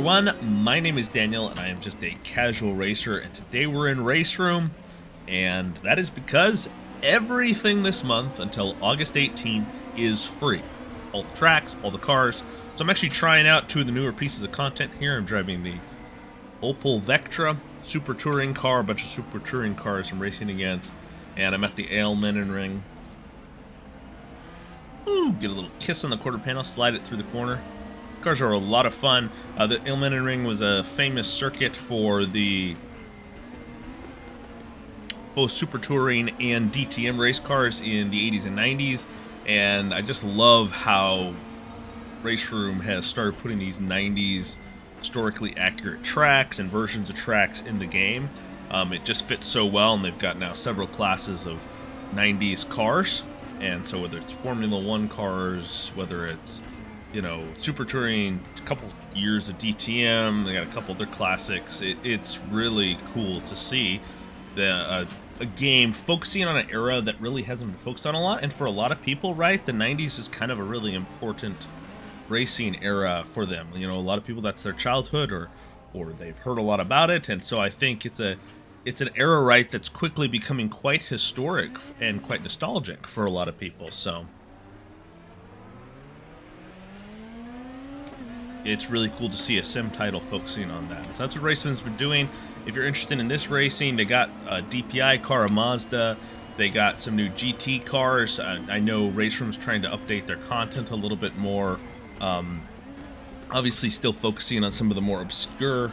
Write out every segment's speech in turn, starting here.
everyone, my name is Daniel and I am just a casual racer, and today we're in Raceroom, and that is because everything this month until August 18th is free. All the tracks, all the cars. So I'm actually trying out two of the newer pieces of content here. I'm driving the Opel Vectra super touring car, a bunch of super touring cars I'm racing against, and I'm at the Alemannenring. Ooh, get a little kiss on the quarter panel, slide it through the corner. Cars are a lot of fun. The Alemannenring was a famous circuit for the both super touring and DTM race cars in the 80s and 90s, and I just love how Raceroom has started putting these 90s historically accurate tracks and versions of tracks in the game. It just fits so well, and they've got now several classes of 90s cars, and so whether it's Formula 1 cars, whether it's, you know, super touring, a couple years of DTM, they got a couple of their classics. It's really cool to see a game focusing on an era that really hasn't been focused on a lot, and for a lot of people, right, the 90s is kind of a really important racing era for them. You know, a lot of people, that's their childhood, or they've heard a lot about it, and so I think it's an era, right, that's quickly becoming quite historic and quite nostalgic for a lot of people. So it's really cool to see a sim title focusing on that. So that's what Raceroom's been doing. If you're interested in this racing, they got a DPI car, a Mazda. They got some new GT cars. I know Raceroom's trying to update their content a little bit more. Obviously still focusing on some of the more obscure,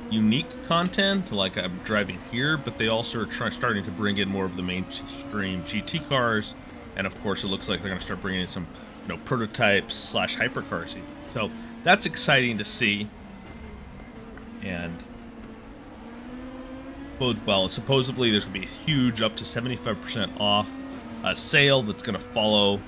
unique content, like I'm driving here, but they also are starting to bring in more of the mainstream GT cars. And of course, it looks like they're going to start bringing in some, you know, prototypes / hypercars even. So that's exciting to see, and bodes well. Supposedly there's going to be a huge, up to 75% off sale that's going to follow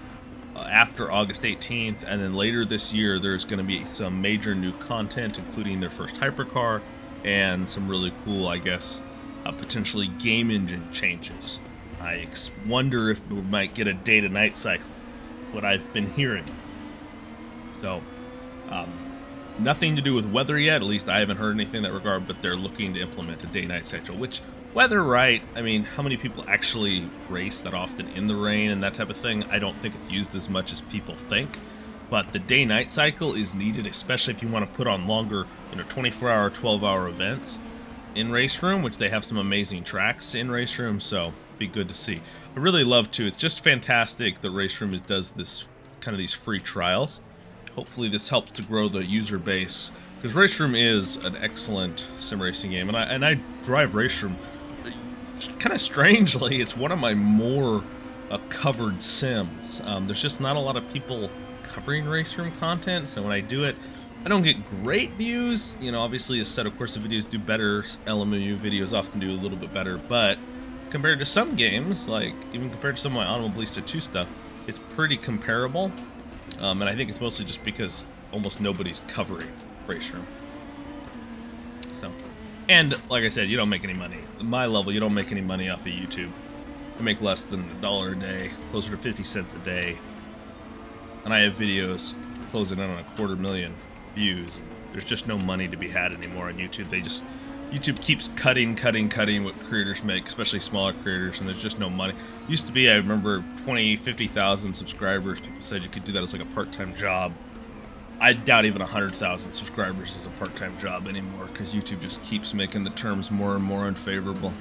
after August 18th, and then later this year there's going to be some major new content, including their first hypercar and some really cool, I guess, potentially game engine changes. I wonder if we might get a day-to-night cycle. That's what I've been hearing. So nothing to do with weather yet, at least I haven't heard anything in that regard, but they're looking to implement a day-night cycle, which, weather, right, I mean, how many people actually race that often in the rain and that type of thing? I don't think it's used as much as people think, but the day-night cycle is needed, especially if you want to put on longer, you know, 24-hour, 12-hour events in Raceroom, which they have some amazing tracks in Raceroom, so be good to see. I really love to. It's just fantastic that Raceroom does this kind of these free trials. Hopefully this helps to grow the user base, because Raceroom is an excellent sim racing game, and I drive Raceroom. Kind of strangely, it's one of my more covered sims. There's just not a lot of people covering Raceroom content, so when I do it, I don't get great views. You know, obviously a set of course of videos do better. LMU videos often do a little bit better, but compared to some games, like even compared to some of my Automobilista 2 stuff, it's pretty comparable. And I think it's mostly just because almost nobody's covering Raceroom. So, and like I said, you don't make any money. At my level, you don't make any money off of YouTube. I make less than $1 a day, closer to 50 cents a day. And I have videos closing in on 250,000 views. There's just no money to be had anymore on YouTube. YouTube keeps cutting what creators make, especially smaller creators, and there's just no money. Used to be, I remember, 20, 50,000 subscribers. People said you could do that as like a part-time job. I doubt even 100,000 subscribers is a part-time job anymore, because YouTube just keeps making the terms more and more unfavorable.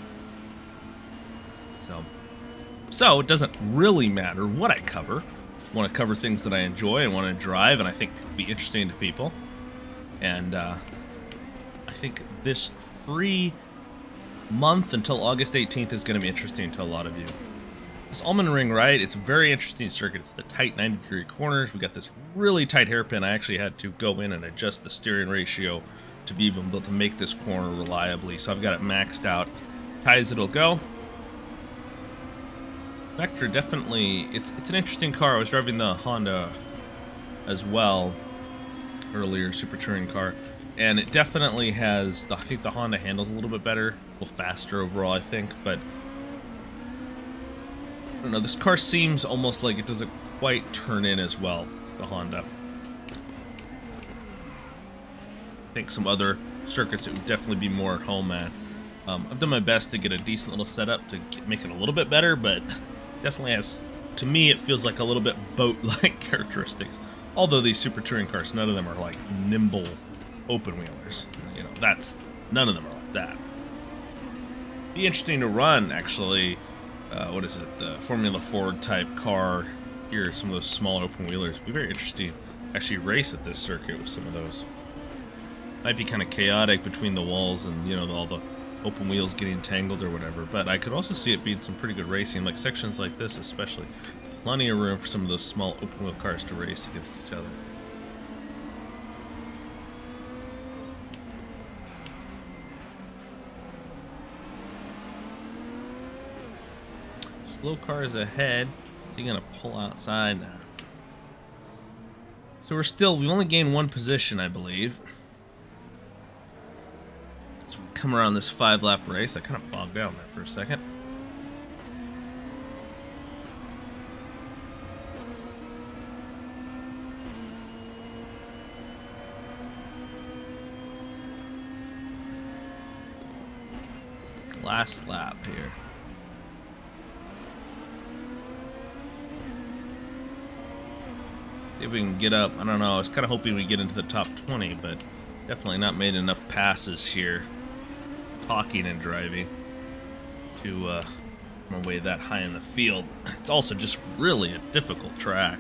So it doesn't really matter what I cover. I just want to cover things that I enjoy and want to drive, and I think will be interesting to people. And I think this free month until August 18th is going to be interesting to a lot of you. This Alemannenring, right, it's a very interesting circuit. It's the tight 90-degree corners. We got this really tight hairpin. I actually had to go in and adjust the steering ratio to be able to make this corner reliably. So I've got it maxed out. High as it'll go. Vectra, definitely, it's an interesting car. I was driving the Honda as well earlier, super touring car, and it definitely has, I think the Honda handles a little bit better, a little faster overall, I think, but I don't know, this car seems almost like it doesn't quite turn in as well as the Honda. think some other circuits it would definitely be more at home at. I've done my best to get a decent little setup to make it a little bit better, but definitely has, to me, it feels like a little bit boat-like characteristics. Although these super touring cars, none of them are like nimble open wheelers. You know, none of them are like that. Be interesting to run, actually. What is it? The Formula Ford type car here. Some of those small open wheelers. Be very interesting. Actually, race at this circuit with some of those. Might be kind of chaotic between the walls and, you know, all the open wheels getting tangled or whatever, but I could also see it being some pretty good racing, like sections like this especially. Plenty of room for some of those small open wheel cars to race against each other. Slow cars ahead. So you're gonna pull outside now. So we've only gained one position, I believe. So we come around this 5-lap race. I kind of bogged down there for a second. Last lap here. See if we can get up. I don't know. I was kind of hoping we'd get into the top 20, but definitely not made enough passes here. Talking and driving to my way that high in the field. It's also just really a difficult track.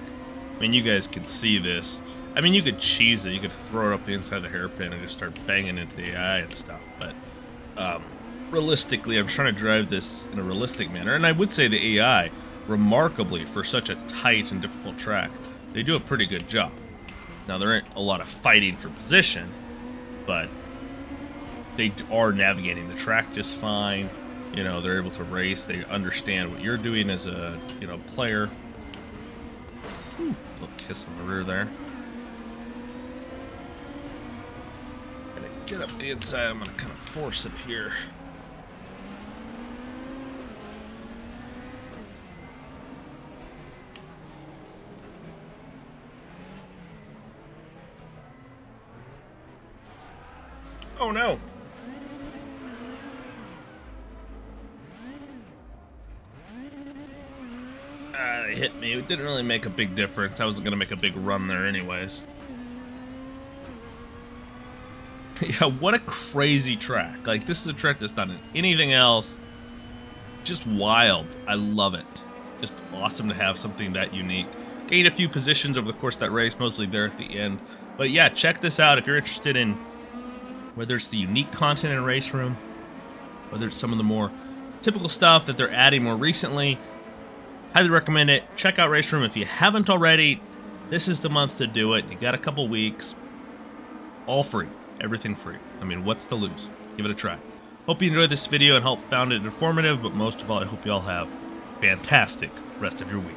I mean, you guys can see this. I mean, you could cheese it. You could throw it up the inside of the hairpin and just start banging into the AI and stuff. But realistically, I'm trying to drive this in a realistic manner. And I would say the AI, remarkably, for such a tight and difficult track, they do a pretty good job. Now, there ain't a lot of fighting for position, but they are navigating the track just fine. You know, they're able to race. They understand what you're doing as a, you know, player. Whew, little kiss on the rear there. Gonna get up the inside. I'm gonna kind of force it here. Oh no! They hit me. It didn't really make a big difference. I wasn't going to make a big run there anyways. Yeah, what a crazy track. Like, this is a track that's not in anything else. Just wild. I love it. Just awesome to have something that unique. Gained a few positions over the course of that race, mostly there at the end. But yeah, check this out if you're interested in whether it's the unique content in Raceroom, whether it's some of the more typical stuff that they're adding more recently. Highly recommend it. Check out Raceroom if you haven't already. This is the month to do it. You got a couple weeks. All free. Everything free. I mean, what's to lose? Give it a try. Hope you enjoyed this video and found it informative, but most of all, I hope you all have a fantastic rest of your week.